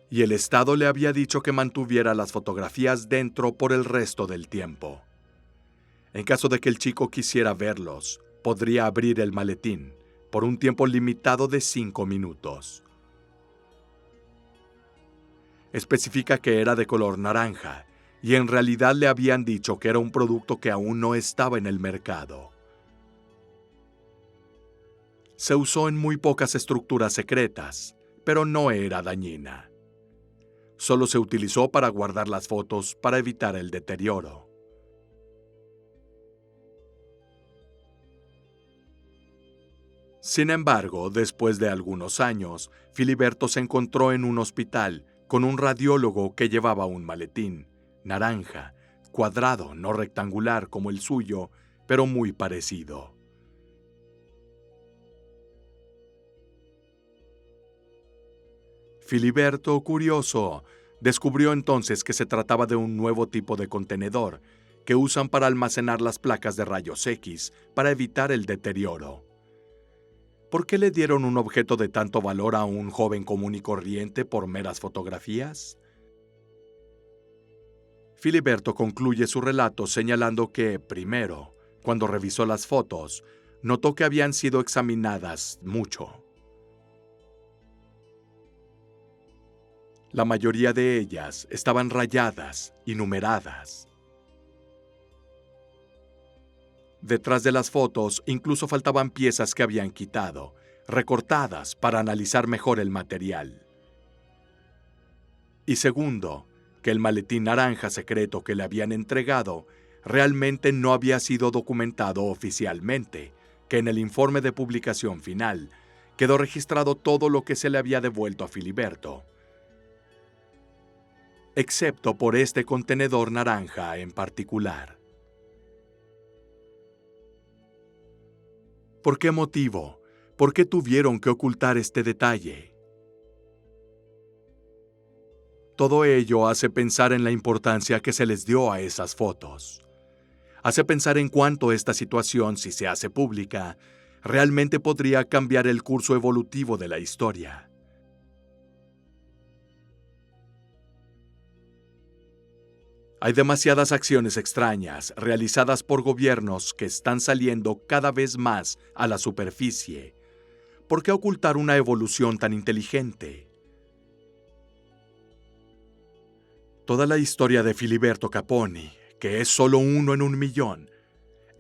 Y el Estado le había dicho que mantuviera las fotografías dentro por el resto del tiempo. En caso de que el chico quisiera verlos, podría abrir el maletín por un tiempo limitado de 5 minutos. Especifica que era de color naranja, y en realidad le habían dicho que era un producto que aún no estaba en el mercado. Se usó en muy pocas estructuras secretas, pero no era dañina. Solo se utilizó para guardar las fotos para evitar el deterioro. Sin embargo, después de algunos años, Filiberto se encontró en un hospital con un radiólogo que llevaba un maletín, naranja, cuadrado, no rectangular como el suyo, pero muy parecido. Filiberto, curioso, descubrió entonces que se trataba de un nuevo tipo de contenedor que usan para almacenar las placas de rayos X para evitar el deterioro. ¿Por qué le dieron un objeto de tanto valor a un joven común y corriente por meras fotografías? Filiberto concluye su relato señalando que, primero, cuando revisó las fotos, notó que habían sido examinadas mucho. La mayoría de ellas estaban rayadas y numeradas. Detrás de las fotos incluso faltaban piezas que habían quitado, recortadas para analizar mejor el material. Y segundo, que el maletín naranja secreto que le habían entregado realmente no había sido documentado oficialmente, que en el informe de publicación final quedó registrado todo lo que se le había devuelto a Filiberto, excepto por este contenedor naranja en particular. ¿Por qué motivo? ¿Por qué tuvieron que ocultar este detalle? Todo ello hace pensar en la importancia que se les dio a esas fotos. Hace pensar en cuánto esta situación, si se hace pública, realmente podría cambiar el curso evolutivo de la historia. Hay demasiadas acciones extrañas realizadas por gobiernos que están saliendo cada vez más a la superficie. ¿Por qué ocultar una evolución tan inteligente? Toda la historia de Filiberto Caponi, que es solo uno en 1.000.000,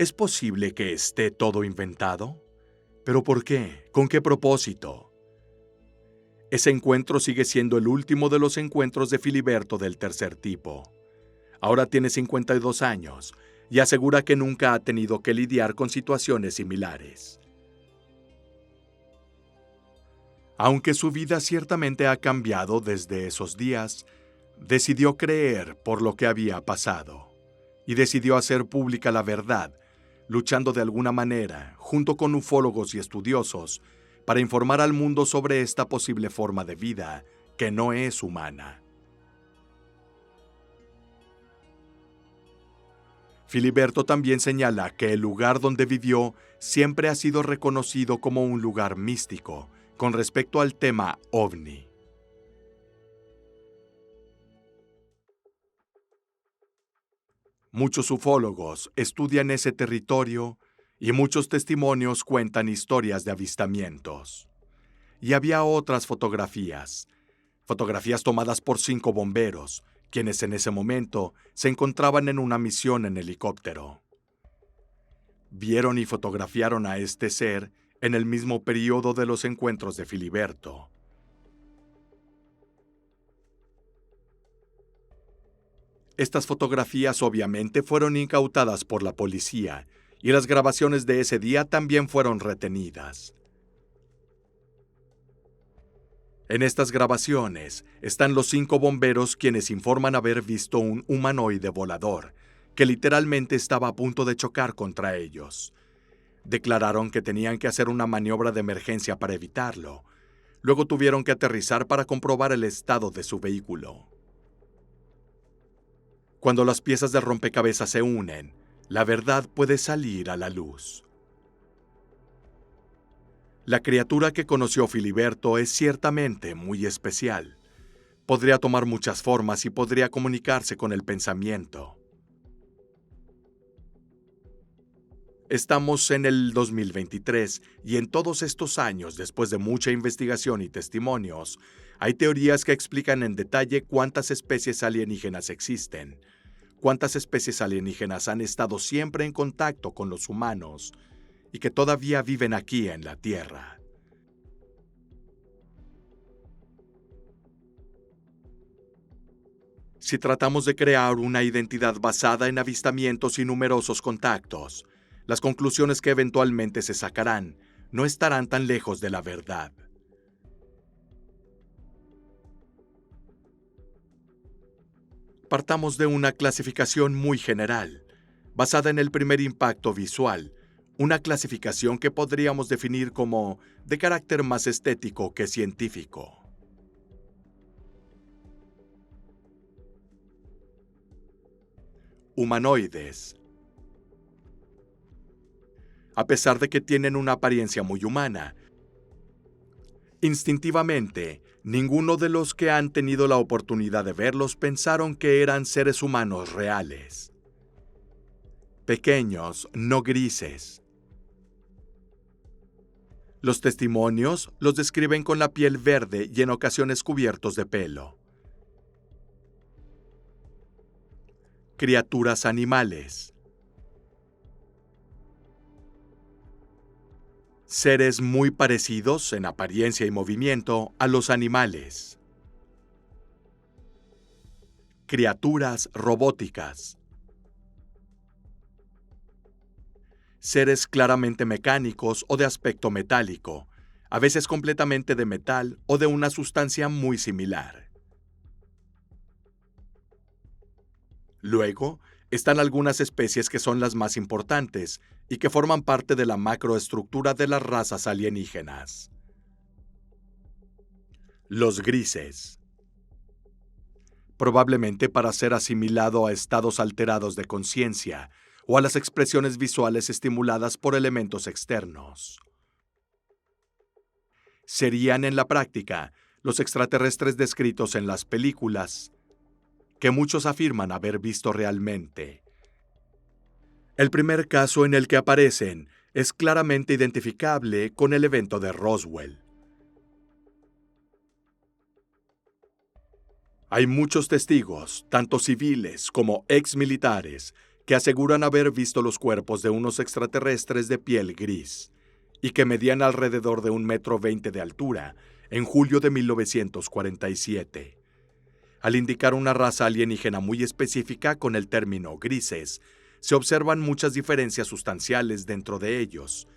¿es posible que esté todo inventado? ¿Pero por qué? ¿Con qué propósito? Ese encuentro sigue siendo el último de los encuentros de Filiberto del tercer tipo. Ahora tiene 52 años y asegura que nunca ha tenido que lidiar con situaciones similares. Aunque su vida ciertamente ha cambiado desde esos días, decidió creer por lo que había pasado y decidió hacer pública la verdad, luchando de alguna manera, junto con ufólogos y estudiosos, para informar al mundo sobre esta posible forma de vida que no es humana. Filiberto también señala que el lugar donde vivió siempre ha sido reconocido como un lugar místico con respecto al tema ovni. Muchos ufólogos estudian ese territorio y muchos testimonios cuentan historias de avistamientos. Y había otras fotografías tomadas por 5 bomberos, quienes en ese momento se encontraban en una misión en helicóptero. Vieron y fotografiaron a este ser en el mismo periodo de los encuentros de Filiberto. Estas fotografías obviamente fueron incautadas por la policía y las grabaciones de ese día también fueron retenidas. En estas grabaciones están los 5 bomberos quienes informan haber visto un humanoide volador que literalmente estaba a punto de chocar contra ellos. Declararon que tenían que hacer una maniobra de emergencia para evitarlo. Luego tuvieron que aterrizar para comprobar el estado de su vehículo. Cuando las piezas del rompecabezas se unen, la verdad puede salir a la luz. La criatura que conoció Filiberto es ciertamente muy especial. Podría tomar muchas formas y podría comunicarse con el pensamiento. Estamos en el 2023 y en todos estos años, después de mucha investigación y testimonios, hay teorías que explican en detalle cuántas especies alienígenas existen, cuántas especies alienígenas han estado siempre en contacto con los humanos y que todavía viven aquí en la Tierra. Si tratamos de crear una identidad basada en avistamientos y numerosos contactos, las conclusiones que eventualmente se sacarán no estarán tan lejos de la verdad. Partamos de una clasificación muy general, basada en el primer impacto visual, una clasificación que podríamos definir como de carácter más estético que científico. Humanoides. A pesar de que tienen una apariencia muy humana, instintivamente, ninguno de los que han tenido la oportunidad de verlos pensaron que eran seres humanos reales. Pequeños, no grises. Los testimonios los describen con la piel verde y en ocasiones cubiertos de pelo. Criaturas animales. Seres muy parecidos en apariencia y movimiento a los animales. Criaturas robóticas. Seres claramente mecánicos o de aspecto metálico, a veces completamente de metal o de una sustancia muy similar. Luego, están algunas especies que son las más importantes y que forman parte de la macroestructura de las razas alienígenas. Los grises. Probablemente para ser asimilado a estados alterados de conciencia o a las expresiones visuales estimuladas por elementos externos. Serían en la práctica los extraterrestres descritos en las películas, que muchos afirman haber visto realmente. El primer caso en el que aparecen es claramente identificable con el evento de Roswell. Hay muchos testigos, tanto civiles como exmilitares, que aseguran haber visto los cuerpos de unos extraterrestres de piel gris y que medían alrededor de 1,20 m de altura en julio de 1947. Al indicar una raza alienígena muy específica con el término grises, se observan muchas diferencias sustanciales dentro de ellos.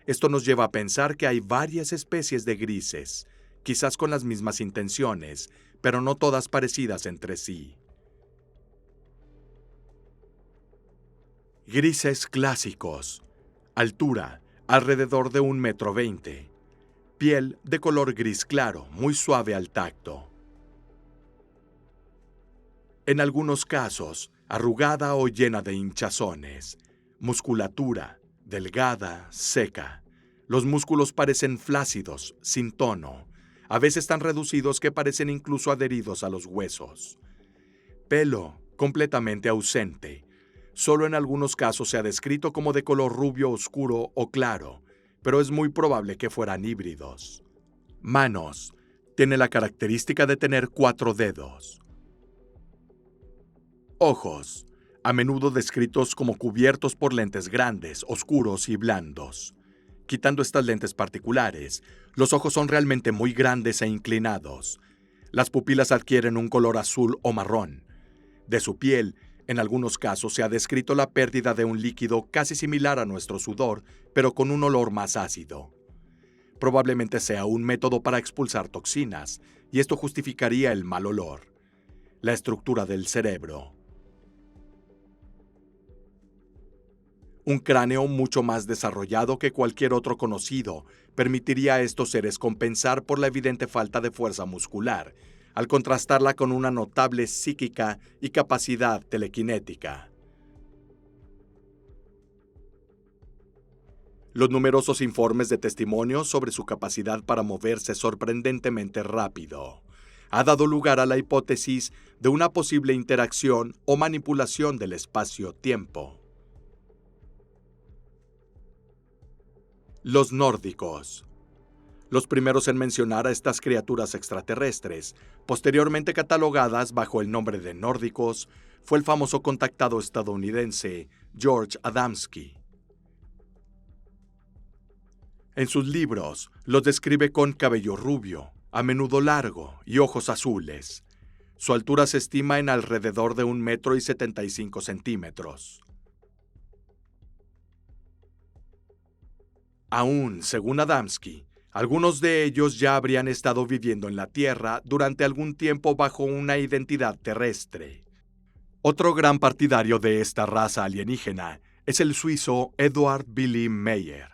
Esto nos lleva a pensar que hay varias especies de grises, quizás con las mismas intenciones, pero no todas parecidas entre sí. Grises clásicos. Altura, alrededor de 1,20 m. Piel de color gris claro, muy suave al tacto. En algunos casos, arrugada o llena de hinchazones. Musculatura, delgada, seca. Los músculos parecen flácidos, sin tono, a veces tan reducidos que parecen incluso adheridos a los huesos. Pelo completamente ausente. Solo en algunos casos se ha descrito como de color rubio oscuro o claro, pero es muy probable que fueran híbridos. Manos. Tiene la característica de tener 4 dedos. Ojos. A menudo descritos como cubiertos por lentes grandes, oscuros y blandos. Quitando estas lentes particulares, los ojos son realmente muy grandes e inclinados. Las pupilas adquieren un color azul o marrón. De su piel, en algunos casos se ha descrito la pérdida de un líquido casi similar a nuestro sudor, pero con un olor más ácido. Probablemente sea un método para expulsar toxinas, y esto justificaría el mal olor. La estructura del cerebro. Un cráneo mucho más desarrollado que cualquier otro conocido permitiría a estos seres compensar por la evidente falta de fuerza muscular, al contrastarla con una notable psíquica y capacidad telequinética. Los numerosos informes de testimonios sobre su capacidad para moverse sorprendentemente rápido ha dado lugar a la hipótesis de una posible interacción o manipulación del espacio-tiempo. Los nórdicos. Los primeros en mencionar a estas criaturas extraterrestres, posteriormente catalogadas bajo el nombre de nórdicos, fue el famoso contactado estadounidense George Adamski. En sus libros, los describe con cabello rubio, a menudo largo y ojos azules. Su altura se estima en alrededor de 1,75 m. Aún, según Adamski, algunos de ellos ya habrían estado viviendo en la Tierra durante algún tiempo bajo una identidad terrestre. Otro gran partidario de esta raza alienígena es el suizo Eduard Wilhelm Meyer,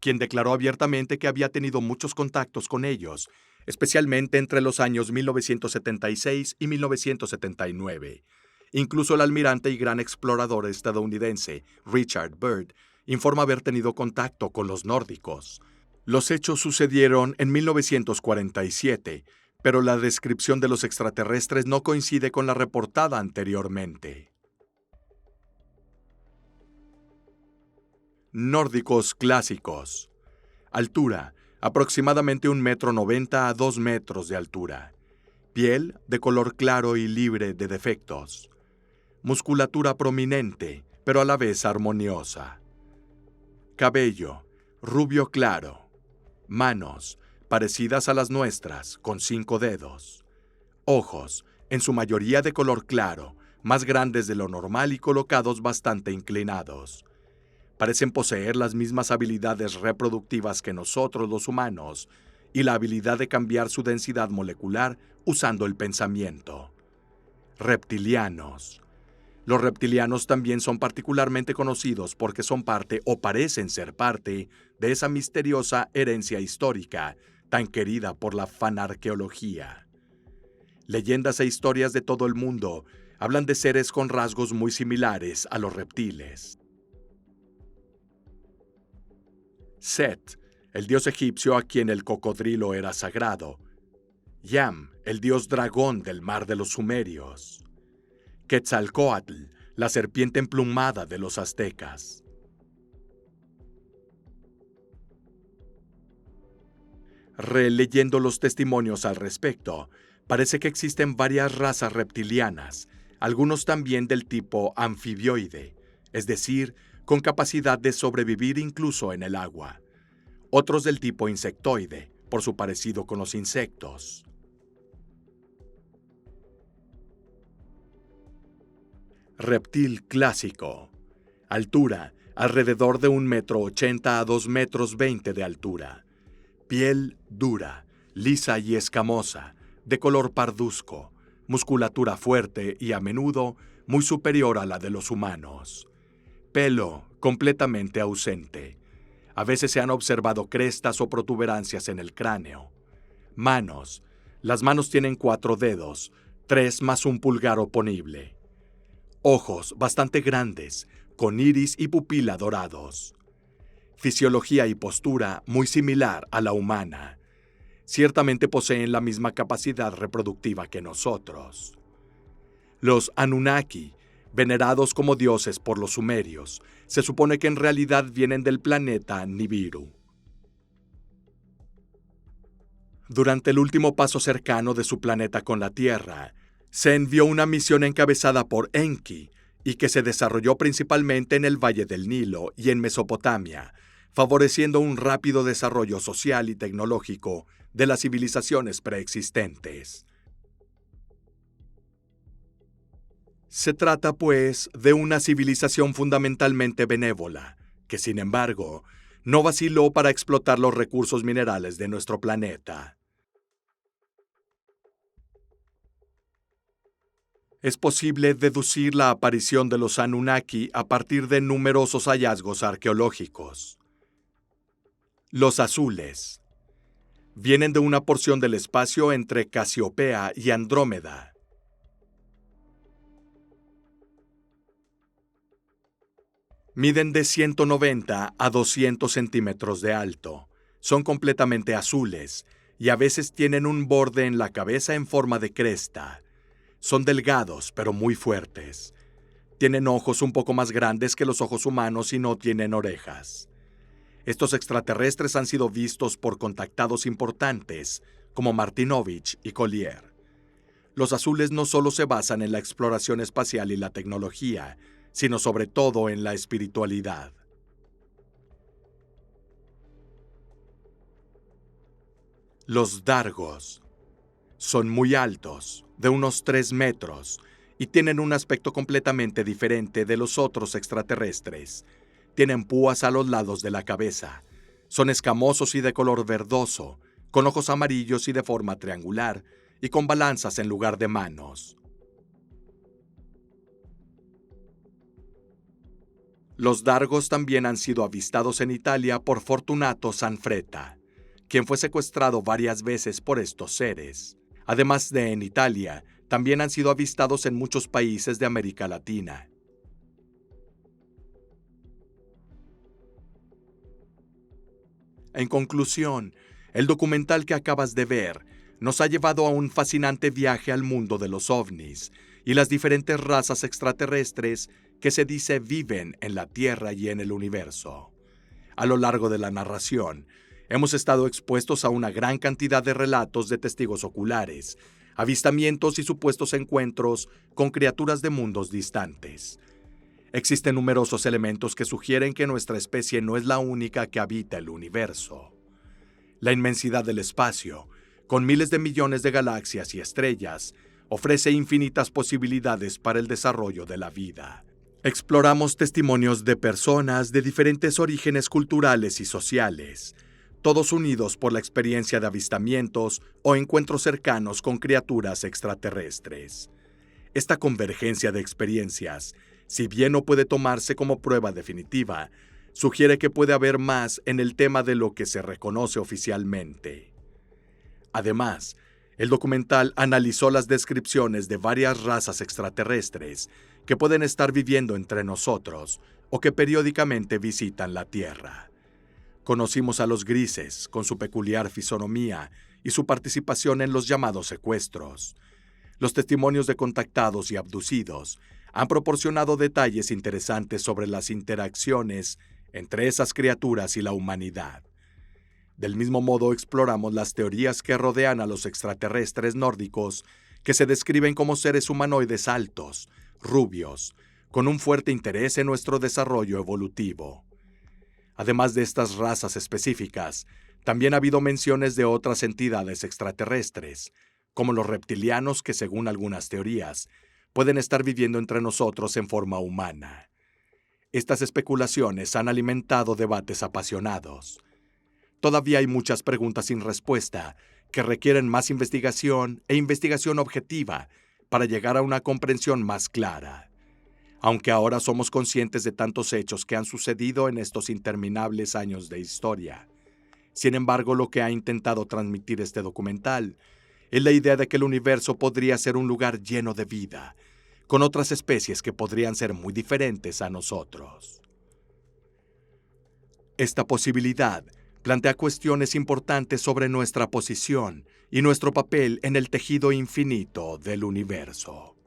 quien declaró abiertamente que había tenido muchos contactos con ellos, especialmente entre los años 1976 y 1979. Incluso el almirante y gran explorador estadounidense Richard Byrd informa haber tenido contacto con los nórdicos. Los hechos sucedieron en 1947, pero la descripción de los extraterrestres no coincide con la reportada anteriormente. Nórdicos clásicos. Altura, aproximadamente 1,90 m a 2 metros de altura. Piel de color claro y libre de defectos. Musculatura prominente, pero a la vez armoniosa. Cabello, rubio claro. Manos, parecidas a las nuestras, con 5 dedos. Ojos, en su mayoría de color claro, más grandes de lo normal y colocados bastante inclinados. Parecen poseer las mismas habilidades reproductivas que nosotros los humanos y la habilidad de cambiar su densidad molecular usando el pensamiento. Reptilianos. Los reptilianos también son particularmente conocidos porque son parte o parecen ser parte de esa misteriosa herencia histórica tan querida por la fanarqueología. Leyendas e historias de todo el mundo hablan de seres con rasgos muy similares a los reptiles. Set, el dios egipcio a quien el cocodrilo era sagrado. Yam, el dios dragón del mar de los sumerios. Quetzalcóatl, la serpiente emplumada de los aztecas. Releyendo los testimonios al respecto, parece que existen varias razas reptilianas, algunos también del tipo anfibioide, es decir, con capacidad de sobrevivir incluso en el agua. Otros del tipo insectoide, por su parecido con los insectos. Reptil clásico. Altura, alrededor de 1,80 m a 2,20 m de altura. Piel dura, lisa y escamosa, de color parduzco, musculatura fuerte y a menudo muy superior a la de los humanos. Pelo completamente ausente. A veces se han observado crestas o protuberancias en el cráneo. Manos. Las manos tienen 4 dedos, 3 más un pulgar oponible. Ojos bastante grandes, con iris y pupila dorados. Fisiología y postura muy similar a la humana. Ciertamente poseen la misma capacidad reproductiva que nosotros. Los Anunnaki, venerados como dioses por los sumerios, se supone que en realidad vienen del planeta Nibiru. Durante el último paso cercano de su planeta con la Tierra, se envió una misión encabezada por Enki y que se desarrolló principalmente en el Valle del Nilo y en Mesopotamia, favoreciendo un rápido desarrollo social y tecnológico de las civilizaciones preexistentes. Se trata, pues, de una civilización fundamentalmente benévola, que, sin embargo, no vaciló para explotar los recursos minerales de nuestro planeta. Es posible deducir la aparición de los Anunnaki a partir de numerosos hallazgos arqueológicos. Los azules vienen de una porción del espacio entre Casiopea y Andrómeda. Miden de 190 a 200 centímetros de alto. Son completamente azules y a veces tienen un borde en la cabeza en forma de cresta. Son delgados, pero muy fuertes. Tienen ojos un poco más grandes que los ojos humanos y no tienen orejas. Estos extraterrestres han sido vistos por contactados importantes, como Martinovich y Collier. Los azules no solo se basan en la exploración espacial y la tecnología, sino sobre todo en la espiritualidad. Los Dargos. Son muy altos, de unos 3 metros, y tienen un aspecto completamente diferente de los otros extraterrestres. Tienen púas a los lados de la cabeza. Son escamosos y de color verdoso, con ojos amarillos y de forma triangular, y con balanzas en lugar de manos. Los Dargos también han sido avistados en Italia por Fortunato Sanfretta, quien fue secuestrado varias veces por estos seres. Además de en Italia, también han sido avistados en muchos países de América Latina. En conclusión, el documental que acabas de ver nos ha llevado a un fascinante viaje al mundo de los ovnis y las diferentes razas extraterrestres que se dice viven en la Tierra y en el universo. A lo largo de la narración, hemos estado expuestos a una gran cantidad de relatos de testigos oculares, avistamientos y supuestos encuentros con criaturas de mundos distantes. Existen numerosos elementos que sugieren que nuestra especie no es la única que habita el universo. La inmensidad del espacio, con miles de millones de galaxias y estrellas, ofrece infinitas posibilidades para el desarrollo de la vida. Exploramos testimonios de personas de diferentes orígenes culturales y sociales, todos unidos por la experiencia de avistamientos o encuentros cercanos con criaturas extraterrestres. Esta convergencia de experiencias, si bien no puede tomarse como prueba definitiva, sugiere que puede haber más en el tema de lo que se reconoce oficialmente. Además, el documental analizó las descripciones de varias razas extraterrestres que pueden estar viviendo entre nosotros o que periódicamente visitan la Tierra. Conocimos a los grises, con su peculiar fisonomía y su participación en los llamados secuestros. Los testimonios de contactados y abducidos han proporcionado detalles interesantes sobre las interacciones entre esas criaturas y la humanidad. Del mismo modo, exploramos las teorías que rodean a los extraterrestres nórdicos, que se describen como seres humanoides altos, rubios, con un fuerte interés en nuestro desarrollo evolutivo. Además de estas razas específicas, también ha habido menciones de otras entidades extraterrestres, como los reptilianos que, según algunas teorías, pueden estar viviendo entre nosotros en forma humana. Estas especulaciones han alimentado debates apasionados. Todavía hay muchas preguntas sin respuesta que requieren más investigación e investigación objetiva para llegar a una comprensión más clara. Aunque ahora somos conscientes de tantos hechos que han sucedido en estos interminables años de historia, sin embargo, lo que ha intentado transmitir este documental es la idea de que el universo podría ser un lugar lleno de vida, con otras especies que podrían ser muy diferentes a nosotros. Esta posibilidad plantea cuestiones importantes sobre nuestra posición y nuestro papel en el tejido infinito del universo.